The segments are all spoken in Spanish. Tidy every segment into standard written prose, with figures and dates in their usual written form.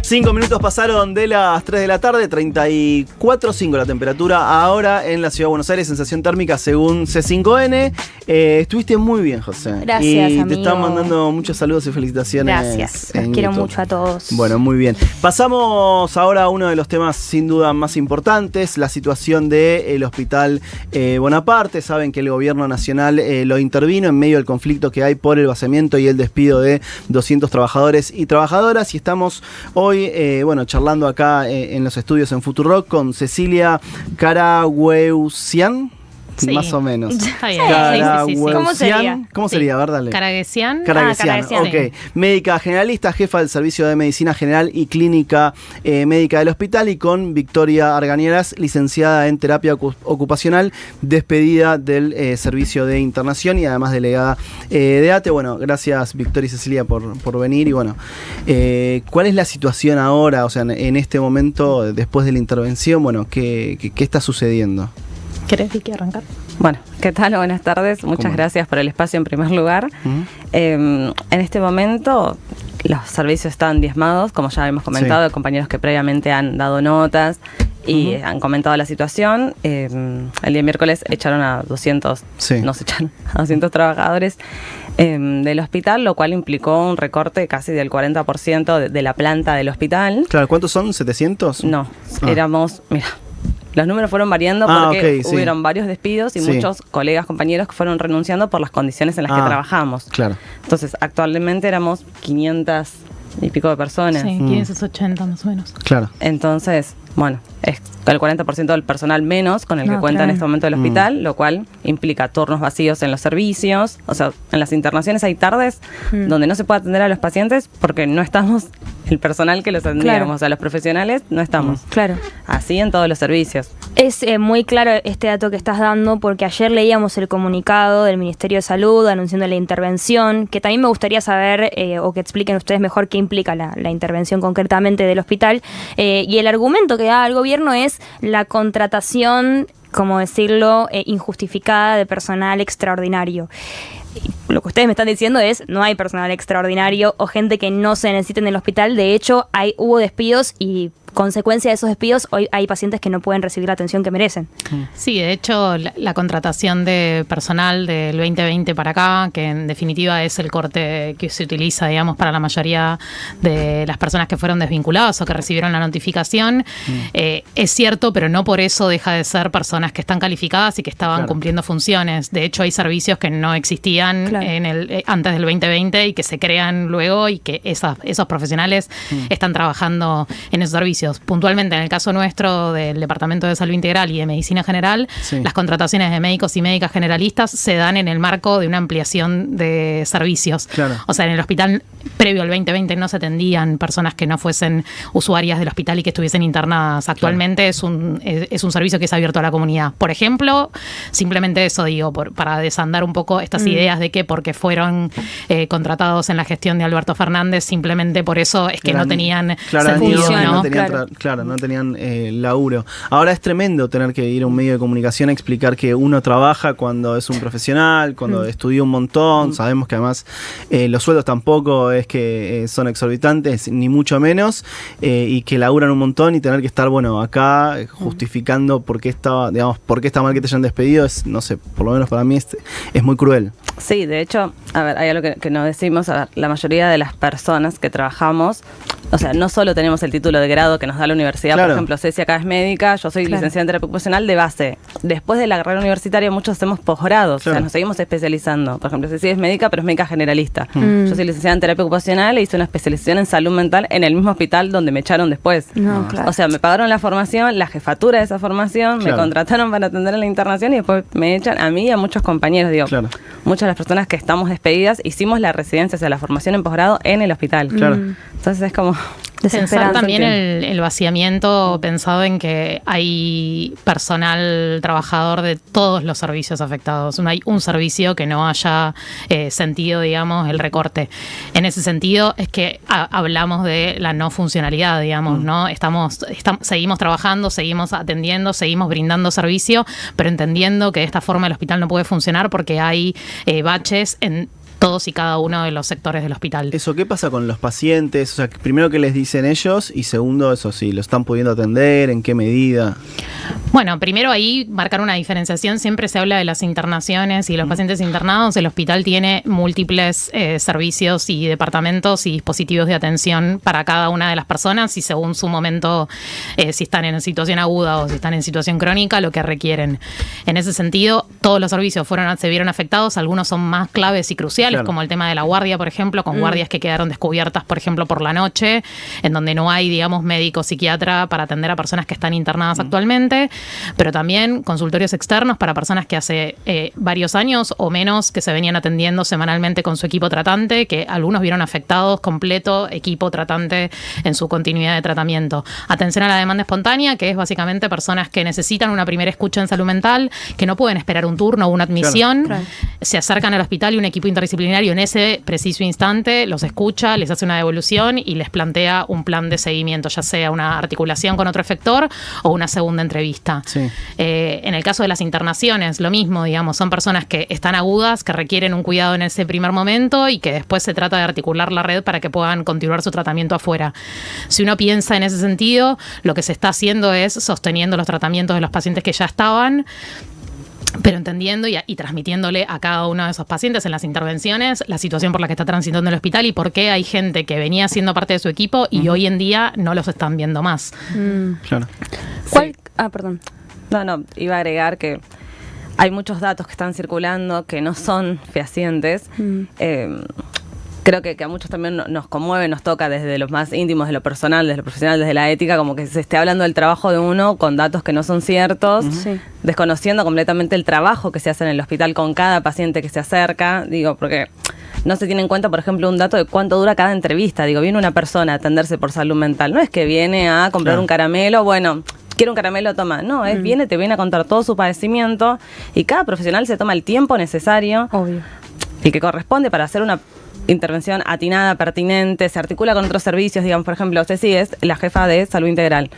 5 minutos pasaron de las 3 de la tarde, 34,5 la temperatura ahora en la Ciudad de Buenos Aires, sensación térmica según C5N. Estuviste muy bien, José. Gracias, y amigo. te están mandando muchos saludos y felicitaciones. Gracias, los quiero mucho a todos. Bueno, muy bien. Pasamos ahora a uno de los temas sin duda más importantes, la situación del Hospital Bonaparte. Saben que el gobierno nacional lo intervino en medio del conflicto que hay por el vaciamiento y el despido de 200 trabajadores y trabajadoras, y estamos hoy charlando acá en los estudios en Futurock con Cecilia Karageusian. Sí. Más o menos. Está bien. Sí. ¿Cómo sería? ¿Cómo sería? A ver, dale. Karagesian. Karagesian, ok. Sí. Médica generalista, jefa del Servicio de Medicina General y Clínica Médica del Hospital, y con Victoria Arganieras, licenciada en Terapia Ocupacional, despedida del Servicio de Internación y además delegada de ATE. Bueno, gracias Victoria y Cecilia por venir. Y bueno, ¿cuál es la situación ahora, o sea, en este momento, después de la intervención? Bueno, ¿qué está sucediendo? ¿Querés, Vicky, arrancar? Bueno, ¿qué tal? Buenas tardes. Muchas gracias por el espacio en primer lugar. Uh-huh. En este momento los servicios están diezmados, como ya hemos comentado, Sí. compañeros que previamente han dado notas y han comentado la situación. El día miércoles echaron a 200, Sí. nos echaron a 200 trabajadores del hospital, lo cual implicó un recorte casi del 40% de la planta del hospital. Claro, ¿cuántos son? ¿700? No, Ah. éramos, mira, los números fueron variando porque ok, sí. hubieron varios despidos y Sí. muchos colegas, compañeros que fueron renunciando por las condiciones en las que trabajamos. Claro. Entonces, actualmente éramos 500 y pico de personas. Sí, 580 más o menos. Claro. Entonces, bueno, es el 40% del personal menos con el que cuenta en este momento el hospital, lo cual implica turnos vacíos en los servicios. O sea, en las internaciones hay tardes donde no se puede atender a los pacientes porque no estamos el personal que los atendíamos. Claro. O sea, los profesionales no estamos. Claro. Así en todos los servicios. Es muy claro este dato que estás dando, porque ayer leíamos el comunicado del Ministerio de Salud anunciando la intervención, que también me gustaría saber, o que expliquen ustedes mejor qué implica la intervención concretamente del hospital. Y el argumento que da el gobierno es la contratación, como decirlo, injustificada de personal extraordinario. Lo que ustedes me están diciendo es, no hay personal extraordinario o gente que no se necesite en el hospital. De hecho, hubo despidos y consecuencia de esos despidos, hoy hay pacientes que no pueden recibir la atención que merecen. Sí, de hecho, la contratación de personal del 2020 para acá, que en definitiva es el corte que se utiliza, digamos, para la mayoría de las personas que fueron desvinculadas o que recibieron la notificación, es cierto, pero no por eso deja de ser personas que están calificadas y que estaban cumpliendo funciones. De hecho, hay servicios que no existían antes del 2020 y que se crean luego, y que esos profesionales están trabajando en esos servicios. Puntualmente, en el caso nuestro del Departamento de Salud Integral y de Medicina General, las contrataciones de médicos y médicas generalistas se dan en el marco de una ampliación de servicios. Claro. O sea, en el hospital previo al 2020 no se atendían personas que no fuesen usuarias del hospital y que estuviesen internadas. Actualmente es un servicio que es abierto a la comunidad. Por ejemplo, simplemente eso digo, para desandar un poco estas ideas de que porque fueron contratados en la gestión de Alberto Fernández, simplemente por eso es que no tenían servicio, ¿no? No tenían no tenían laburo. Ahora es tremendo tener que ir a un medio de comunicación a explicar que uno trabaja cuando es un profesional, cuando estudió un montón. Sabemos que además los sueldos tampoco es que son exorbitantes, ni mucho menos, y que laburan un montón, y tener que estar, acá justificando por qué está mal que te hayan despedido, es, no sé, por lo menos para mí es muy cruel. Sí, de hecho, a ver, hay algo que nos decimos, a ver, la mayoría de las personas que trabajamos, o sea, no solo tenemos el título de grado que nos da la universidad, por ejemplo, Ceci acá es médica, yo soy licenciada en terapia ocupacional de base. Después de la carrera universitaria muchos hacemos posgrados, o sea, nos seguimos especializando. Por ejemplo, Ceci es médica, pero es médica generalista. Yo soy licenciada en terapia ocupacional e hice una especialización en salud mental en el mismo hospital donde me echaron después. O sea, me pagaron la formación, la jefatura de esa formación, me contrataron para atender en la internación y después me echan a mí y a muchos compañeros, muchas de las personas que estamos despedidas hicimos la residencia, o sea, la formación en posgrado en el hospital. Entonces es como Pensar también el vaciamiento, pensado en que hay personal trabajador de todos los servicios afectados. No hay un servicio que no haya sentido, digamos, el recorte. En ese sentido es que hablamos de la no funcionalidad, digamos, ¿no? Seguimos trabajando, seguimos atendiendo, seguimos brindando servicio, pero entendiendo que de esta forma el hospital no puede funcionar porque hay baches en todos y cada uno de los sectores del hospital. Eso, ¿qué pasa con los pacientes? O sea, primero, ¿qué les dicen ellos? Y segundo, eso, si lo están pudiendo atender, ¿en qué medida? Bueno, primero ahí marcar una diferenciación. Siempre se habla de las internaciones y los pacientes internados. El hospital tiene múltiples servicios y departamentos y dispositivos de atención para cada una de las personas y según su momento, si están en situación aguda o si están en situación crónica, lo que requieren. En ese sentido, todos los servicios se vieron afectados. Algunos son más claves y cruciales, claro, como el tema de la guardia, por ejemplo, con guardias que quedaron descubiertas, por ejemplo, por la noche, en donde no hay, digamos, médico psiquiatra para atender a personas que están internadas actualmente, pero también consultorios externos para personas que hace varios años o menos que se venían atendiendo semanalmente con su equipo tratante, que algunos vieron afectados completo equipo tratante en su continuidad de tratamiento. Atención a la demanda espontánea, que es básicamente personas que necesitan una primera escucha en salud mental, que no pueden esperar un turno o una admisión, claro. Se acercan al hospital y un equipo interdisciplinario en ese preciso instante los escucha, les hace una devolución y les plantea un plan de seguimiento, ya sea una articulación con otro efector o una segunda entrevista. Sí. En el caso de las internaciones, lo mismo, digamos, son personas que están agudas, que requieren un cuidado en ese primer momento y que después se trata de articular la red para que puedan continuar su tratamiento afuera. Si uno piensa en ese sentido, lo que se está haciendo es sosteniendo los tratamientos de los pacientes que ya estaban, pero entendiendo y transmitiéndole a cada uno de esos pacientes en las intervenciones la situación por la que está transitando el hospital y por qué hay gente que venía siendo parte de su equipo y hoy en día no los están viendo más. Claro. ¿Cuál? Ah, perdón. No, iba a agregar que hay muchos datos que están circulando que no son fehacientes. Creo que a muchos también nos conmueve, nos toca desde lo más íntimo, desde lo personal, desde lo profesional, desde la ética, como que se esté hablando del trabajo de uno con datos que no son ciertos, desconociendo completamente el trabajo que se hace en el hospital con cada paciente que se acerca, digo, porque no se tiene en cuenta, por ejemplo, un dato de cuánto dura cada entrevista. Digo, viene una persona a atenderse por salud mental, no es que viene a comprar un caramelo, bueno, quiero un caramelo, toma. No, te viene a contar todo su padecimiento y cada profesional se toma el tiempo necesario. Obvio. Y que corresponde para hacer una intervención atinada, pertinente, se articula con otros servicios, digamos, por ejemplo, usted sí es la jefa de salud integral.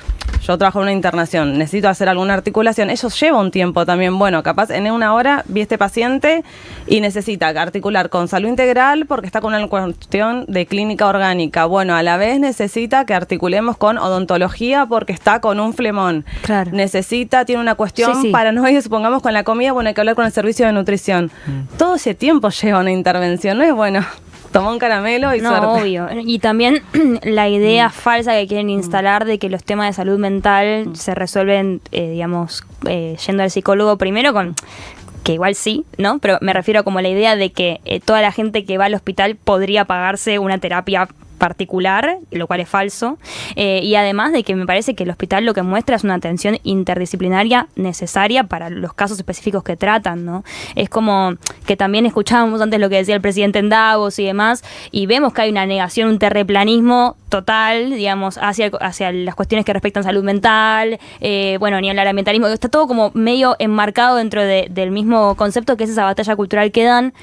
Yo trabajo en una internación, necesito hacer alguna articulación, eso lleva un tiempo también. Bueno, capaz en una hora vi este paciente y necesita articular con salud integral porque está con una cuestión de clínica orgánica. Bueno, a la vez necesita que articulemos con odontología porque está con un flemón. Claro. Tiene una cuestión paranoide, supongamos, con la comida, bueno, hay que hablar con el servicio de nutrición. Todo ese tiempo lleva una intervención, no es bueno. Toma un caramelo y suerte. Obvio. Y también la idea falsa que quieren instalar de que los temas de salud mental se resuelven, digamos, yendo al psicólogo primero con... que igual sí, ¿no? Pero me refiero como la idea de que toda la gente que va al hospital podría pagarse una terapia particular, lo cual es falso, y además de que me parece que el hospital lo que muestra es una atención interdisciplinaria necesaria para los casos específicos que tratan, ¿no? Es como que también escuchábamos antes lo que decía el presidente en Davos y demás, y vemos que hay una negación, un terraplanismo total, digamos, hacia las cuestiones que respectan salud mental, ni hablar de ambientalismo, está todo como medio enmarcado dentro del mismo concepto que es esa batalla cultural que dan.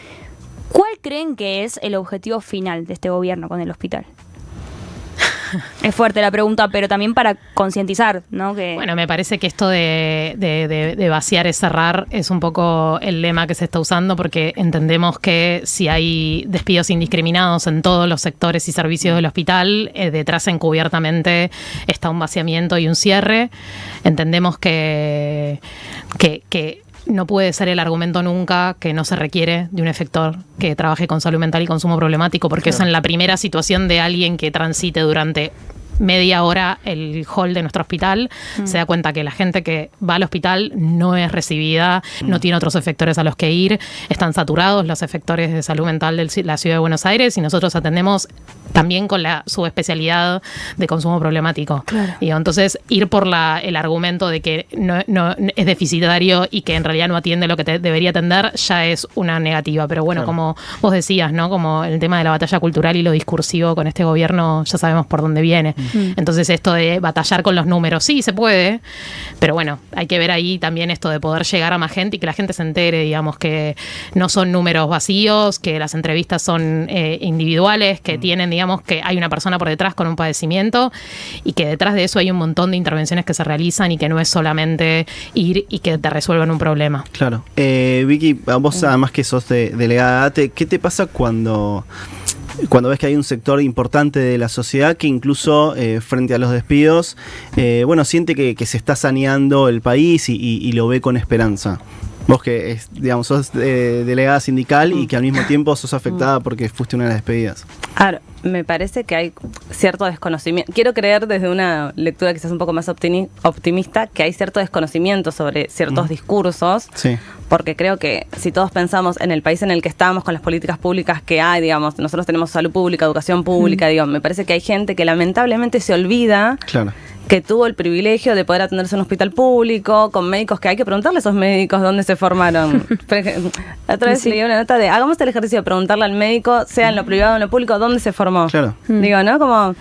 ¿Cuál creen que es el objetivo final de este gobierno con el hospital? Es fuerte la pregunta, pero también para concientizar, ¿no? Bueno, me parece que esto de vaciar es cerrar es un poco el lema que se está usando porque entendemos que si hay despidos indiscriminados en todos los sectores y servicios del hospital, detrás encubiertamente está un vaciamiento y un cierre. Entendemos que no puede ser el argumento nunca que no se requiere de un efector que trabaje con salud mental y consumo problemático, porque eso en la primera situación de alguien que transite durante media hora el hall de nuestro hospital, se da cuenta que la gente que va al hospital no es recibida, no tiene otros efectores a los que ir, están saturados los efectores de salud mental de la ciudad de Buenos Aires y nosotros atendemos también con la subespecialidad de consumo problemático. Claro. Entonces, ir por el argumento de que no es deficitario y que en realidad no atiende lo que debería atender ya es una negativa. Pero bueno, como vos decías, ¿no? Como el tema de la batalla cultural y lo discursivo con este gobierno, ya sabemos por dónde viene. Entonces esto de batallar con los números, sí se puede, pero bueno, hay que ver ahí también esto de poder llegar a más gente y que la gente se entere, digamos, que no son números vacíos, que las entrevistas son individuales, que tienen, digamos, que hay una persona por detrás con un padecimiento y que detrás de eso hay un montón de intervenciones que se realizan y que no es solamente ir y que te resuelvan un problema. Claro. Vicky, a vos además que sos delegada de ATE, ¿qué te pasa cuando ves que hay un sector importante de la sociedad que incluso frente a los despidos, siente que se está saneando el país y lo ve con esperanza? Vos que, digamos, sos delegada sindical y que al mismo tiempo sos afectada porque fuiste una de las despedidas. Ahora, me parece que hay cierto desconocimiento. Quiero creer desde una lectura quizás un poco más optimista que hay cierto desconocimiento sobre ciertos discursos. Sí. Porque creo que si todos pensamos en el país en el que estamos, con las políticas públicas que hay, digamos, nosotros tenemos salud pública, educación pública, digamos, me parece que hay gente que lamentablemente se olvida. Claro. Que tuvo el privilegio de poder atenderse en un hospital público, con médicos que hay que preguntarle a esos médicos dónde se formaron. Otra vez leí una nota de, hagamos el ejercicio de preguntarle al médico, sea en lo privado o en lo público, dónde se formó. Claro. Digo, ¿no? Como...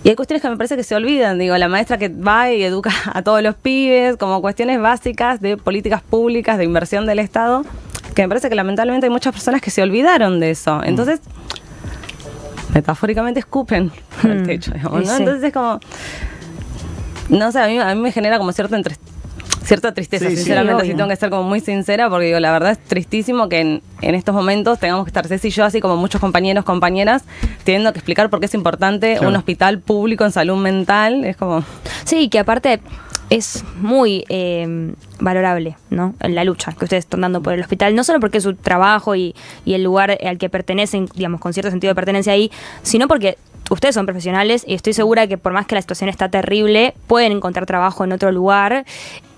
Y hay cuestiones que me parece que se olvidan, digo, la maestra que va y educa a todos los pibes, como cuestiones básicas de políticas públicas, de inversión del Estado, que me parece que lamentablemente hay muchas personas que se olvidaron de eso. Entonces, metafóricamente escupen por el techo, digamos, ¿no? Sí. Entonces es como... No sé, a mí me genera como cierta tristeza, Sí, sinceramente, sí, si tengo que ser como muy sincera, porque digo, la verdad es tristísimo que en estos momentos tengamos que estar Ceci y yo, así como muchos compañeros, compañeras, teniendo que explicar por qué es importante un hospital público en salud mental. Es como... Sí, que aparte es muy valorable, ¿no? La lucha que ustedes están dando por el hospital, no solo porque es su trabajo y el lugar al que pertenecen, digamos, con cierto sentido de pertenencia ahí, sino porque ustedes son profesionales y estoy segura que por más que la situación está terrible, pueden encontrar trabajo en otro lugar.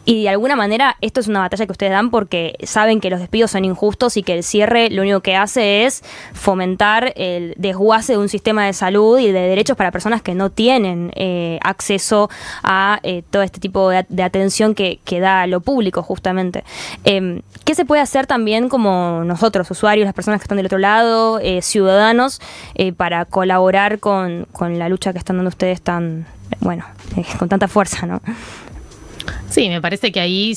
Y de alguna manera esto es una batalla que ustedes dan porque saben que los despidos son injustos y que el cierre lo único que hace es fomentar el desguace de un sistema de salud y de derechos para personas que no tienen acceso a todo este tipo de atención que da lo público justamente. ¿Qué se puede hacer también como nosotros, usuarios, las personas que están del otro lado, ciudadanos, para colaborar con la lucha que están dando ustedes con tanta fuerza, ¿no? Sí, me parece que ahí,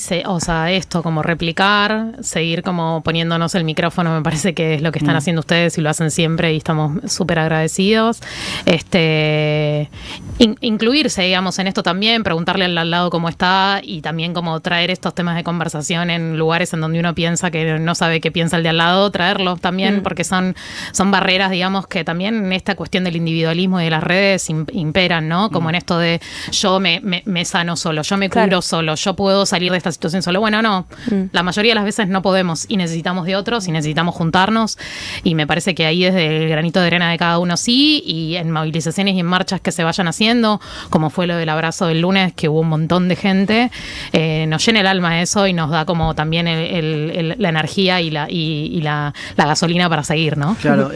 esto como replicar, seguir como poniéndonos el micrófono, me parece que es lo que están haciendo ustedes y lo hacen siempre y estamos súper agradecidos. Incluirse, digamos, en esto también, preguntarle al lado cómo está y también como traer estos temas de conversación en lugares en donde uno piensa que no sabe qué piensa el de al lado, traerlos también, porque son barreras, digamos, que también en esta cuestión del individualismo y de las redes imperan, ¿no? Como en esto de yo me sano solo, yo me curo solo, yo puedo salir de esta situación solo. Bueno, no, la mayoría de las veces no podemos y necesitamos de otros y necesitamos juntarnos y me parece que ahí desde el granito de arena de cada uno sí, y en movilizaciones y en marchas que se vayan haciendo, como fue lo del abrazo del lunes, que hubo un montón de gente, nos llena el alma eso y nos da como también la energía y la gasolina para seguir, ¿no? Claro,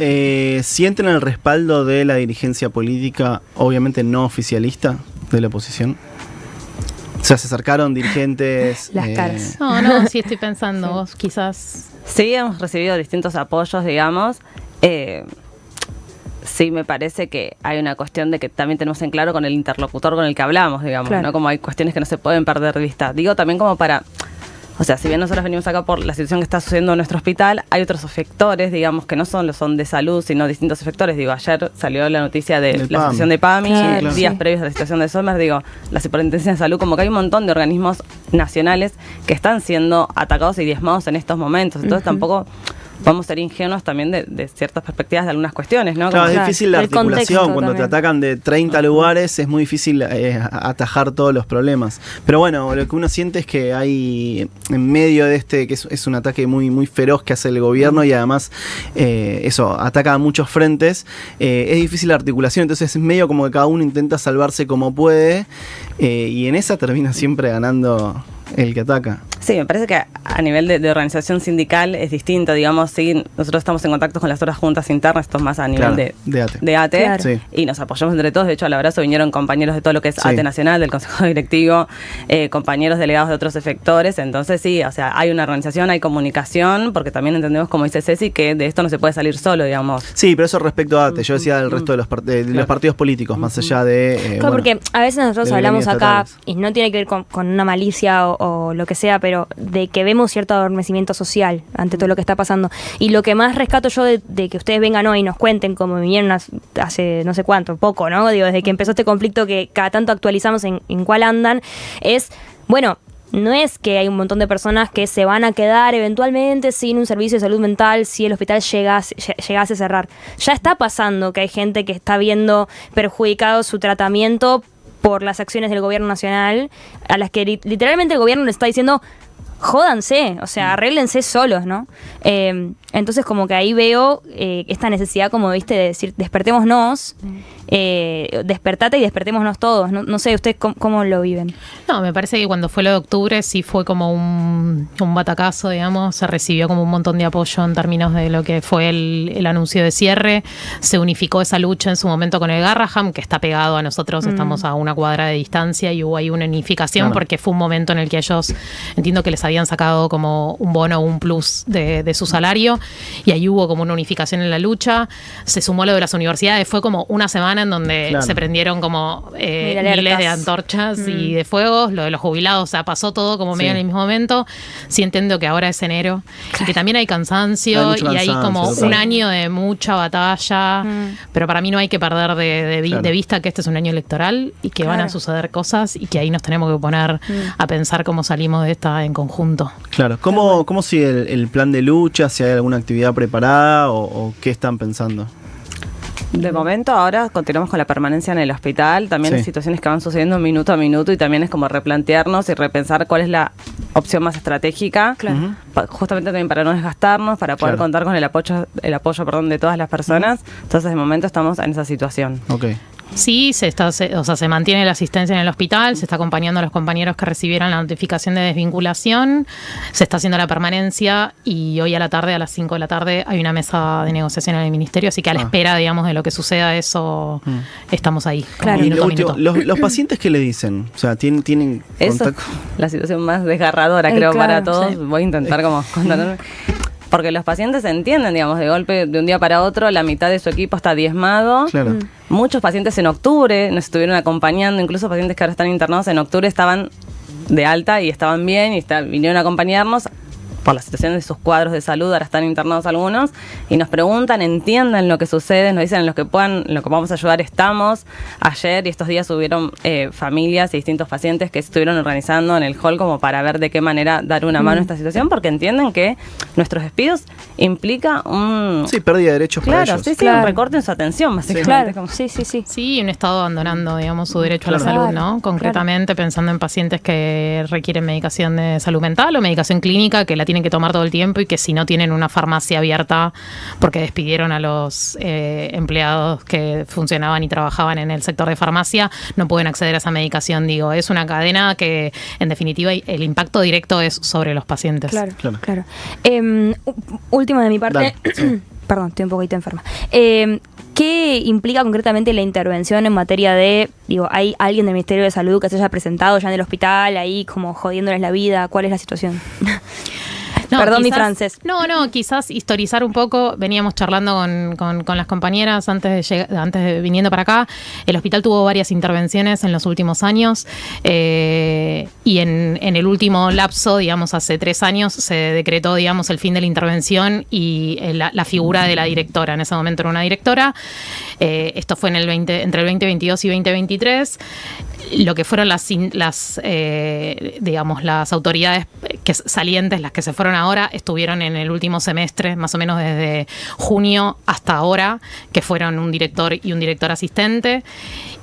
¿sienten el respaldo de la dirigencia política, obviamente no oficialista, de la oposición? O sea, se acercaron dirigentes... Las caras. No, sí estoy pensando, vos quizás... Sí, hemos recibido distintos apoyos, digamos. Sí, me parece que hay una cuestión de que también tenemos en claro con el interlocutor con el que hablamos, digamos, claro, ¿no? Como hay cuestiones que no se pueden perder de vista. Digo también como para... O sea, si bien nosotros venimos acá por la situación que está sucediendo en nuestro hospital, hay otros efectores, digamos, que no son de salud, sino distintos efectores. Digo, ayer salió la noticia de la situación de PAMI, claro, días previos a la situación de Sommer, digo, la Superintendencia de Salud, como que hay un montón de organismos nacionales que están siendo atacados y diezmados en estos momentos. Entonces tampoco vamos a ser ingenuos también de ciertas perspectivas de algunas cuestiones, ¿no? Claro, como, es difícil la articulación, cuando te atacan de 30 lugares es muy difícil atajar todos los problemas. Pero bueno, lo que uno siente es que hay en medio de que es un ataque muy, muy feroz que hace el gobierno y además eso, ataca a muchos frentes, es difícil la articulación, entonces es medio como que cada uno intenta salvarse como puede y en esa termina siempre ganando el que ataca. Sí, me parece que a nivel de organización sindical es distinto, digamos, sí, nosotros estamos en contacto con las otras juntas internas, esto es más a nivel de ATE, Claro. Sí. y nos apoyamos entre todos. De hecho, al abrazo vinieron compañeros de todo lo que es Sí. ATE Nacional, del Consejo Directivo, compañeros delegados de otros efectores. Entonces sí, o sea, hay una organización, hay comunicación, porque también entendemos, como dice Ceci, que de esto no se puede salir solo, digamos. Sí, pero eso respecto a ATE. Yo decía del resto de los partidos políticos, más allá de... Claro, porque a veces nosotros de hablamos gremios acá, estatales. y no tiene que ver con una malicia o lo que sea, pero de que vemos cierto adormecimiento social ante todo lo que está pasando. Y lo que más rescato yo de que ustedes vengan hoy y nos cuenten cómo vinieron hace no sé cuánto, poco, ¿no? Digo, desde que empezó este conflicto que cada tanto actualizamos en cuál andan, es, bueno, no es que hay un montón de personas que se van a quedar eventualmente sin un servicio de salud mental si el hospital llegase a cerrar. Ya está pasando que hay gente que está viendo perjudicado su tratamiento por las acciones del gobierno nacional, a las que literalmente el gobierno le está diciendo: jódanse, o sea, arréglense solos, ¿no? Entonces como que ahí veo esta necesidad, como viste, de decir, despertémonos, despertate y despertémonos todos. No sé, ¿ustedes cómo lo viven? No, me parece que cuando fue lo de octubre sí fue como un batacazo, digamos, se recibió como un montón de apoyo en términos de lo que fue el anuncio de cierre, se unificó esa lucha en su momento con el Garraham, que está pegado a nosotros, estamos a una cuadra de distancia y hubo ahí una unificación porque fue un momento en el que ellos, entiendo que les habían sacado como un bono o un plus de su salario y ahí hubo como una unificación en la lucha, se sumó lo de las universidades, fue como una semana en donde se prendieron como miles de antorchas y de fuegos, lo de los jubilados, o sea, pasó todo como medio en el mismo momento. Sí entiendo que ahora es enero y que también hay cansancio y hay como un año de mucha batalla, pero para mí no hay que perder de vista que este es un año electoral y que van a suceder cosas y que ahí nos tenemos que poner a pensar cómo salimos de esta en conjunto. Claro, ¿cómo sigue el plan de lucha? ¿Si hay alguna actividad preparada o qué están pensando? De momento ahora continuamos con la permanencia en el hospital, también hay situaciones que van sucediendo minuto a minuto y también es como replantearnos y repensar cuál es la opción más estratégica, justamente también para no desgastarnos, para poder contar con el apoyo de todas las personas. Entonces de momento estamos en esa situación. Okay. Sí, se mantiene la asistencia en el hospital, se está acompañando a los compañeros que recibieron la notificación de desvinculación, se está haciendo la permanencia y hoy a la tarde, a las 5 de la tarde, hay una mesa de negociación en el ministerio, así que a la espera, digamos, de lo que suceda eso, estamos ahí. Claro. Y los pacientes, ¿qué le dicen? O sea, ¿tienen eso contacto? es la situación más desgarradora, creo, para todos. Voy a intentar como contarme. Porque los pacientes entienden, digamos, de golpe, de un día para otro, la mitad de su equipo está diezmado. Claro. Muchos pacientes en octubre nos estuvieron acompañando, incluso pacientes que ahora están internados en octubre estaban de alta y estaban bien y vinieron a acompañarnos por la situación de sus cuadros de salud, ahora están internados algunos, y nos preguntan, entienden lo que sucede, nos dicen en lo que podamos ayudar estamos. Ayer y estos días hubieron familias y distintos pacientes que estuvieron organizando en el hall como para ver de qué manera dar una mano a esta situación, porque entienden que nuestros despidos implica un... Sí, pérdida de derechos para ellos. Un recorte en su atención, básicamente. Claro, sí. Sí, un Estado abandonando, digamos, su derecho a la salud, ¿no? Concretamente pensando en pacientes que requieren medicación de salud mental o medicación clínica, que la tienen que tomar todo el tiempo y que si no tienen una farmacia abierta porque despidieron a los empleados que funcionaban y trabajaban en el sector de farmacia, no pueden acceder a esa medicación. Digo, es una cadena que en definitiva el impacto directo es sobre los pacientes. Claro. Último de mi parte. Perdón, estoy un poquito enferma. ¿Qué implica concretamente la intervención en materia de, hay alguien del Ministerio de Salud que se haya presentado ya en el hospital, ahí como jodiéndoles la vida? ¿Cuál es la situación? No, Perdón quizás, mi francés. No, quizás historizar un poco. Veníamos charlando con las compañeras antes de viniendo para acá. El hospital tuvo varias intervenciones en los últimos años y en el último lapso, digamos, hace 3 años, se decretó, digamos, el fin de la intervención y la figura de la directora. En ese momento era una directora. Esto fue entre el 2022 y 2023. Lo que fueron las autoridades salientes, las que se fueron ahora, estuvieron en el último semestre, más o menos desde junio hasta ahora, que fueron un director y un director asistente.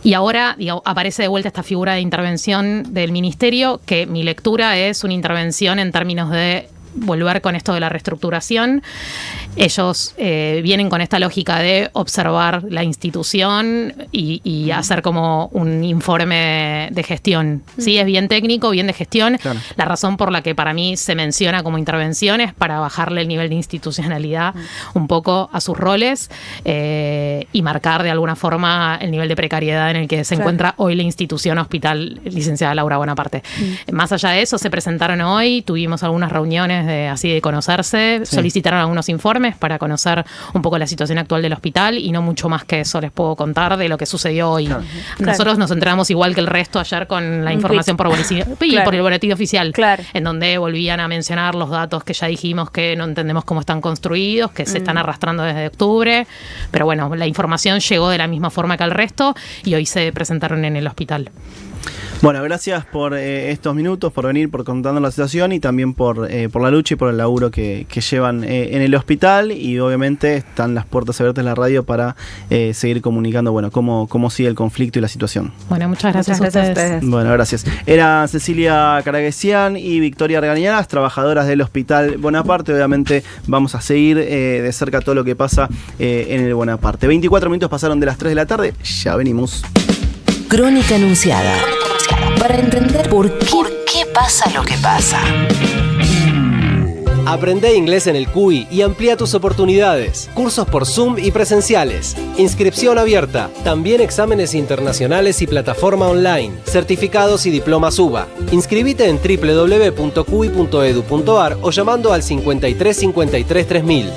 Y ahora aparece de vuelta esta figura de intervención del ministerio, que mi lectura es una intervención en términos de volver con esto de la reestructuración. Ellos vienen con esta lógica de observar la institución y hacer como un informe de gestión. Sí, es bien técnico, bien de gestión. Claro. La razón por la que para mí se menciona como intervención es para bajarle el nivel de institucionalidad un poco a sus roles y marcar de alguna forma el nivel de precariedad en el que se encuentra hoy la institución Hospital Licenciada Laura Bonaparte. Más allá de eso, se presentaron hoy, tuvimos algunas reuniones de conocerse, solicitaron algunos informes para conocer un poco la situación actual del hospital y no mucho más que eso les puedo contar de lo que sucedió hoy. Claro. Nosotros nos enteramos igual que el resto ayer con la información por el boletín oficial, en donde volvían a mencionar los datos que ya dijimos que no entendemos cómo están construidos, que se están arrastrando desde octubre, pero bueno, la información llegó de la misma forma que al resto y hoy se presentaron en el hospital. Bueno, gracias por estos minutos, por venir, por contarnos la situación y también por la lucha y por el laburo que llevan en el hospital, y obviamente están las puertas abiertas en la radio para seguir comunicando cómo sigue el conflicto y la situación. Bueno, muchas gracias a ustedes. Bueno, gracias. Era Cecilia Caraguesian y Victoria Argañarás, trabajadoras del Hospital Bonaparte. Obviamente vamos a seguir de cerca todo lo que pasa en el Bonaparte. 24 minutos pasaron de las 3 de la tarde, ya venimos. Crónica Anunciada. Para entender por qué pasa lo que pasa. Aprende inglés en el CUI y amplía tus oportunidades. Cursos por Zoom y presenciales. Inscripción abierta. También exámenes internacionales y plataforma online. Certificados y diplomas UBA. Inscribite en www.cui.edu.ar o llamando al 53 53 3000.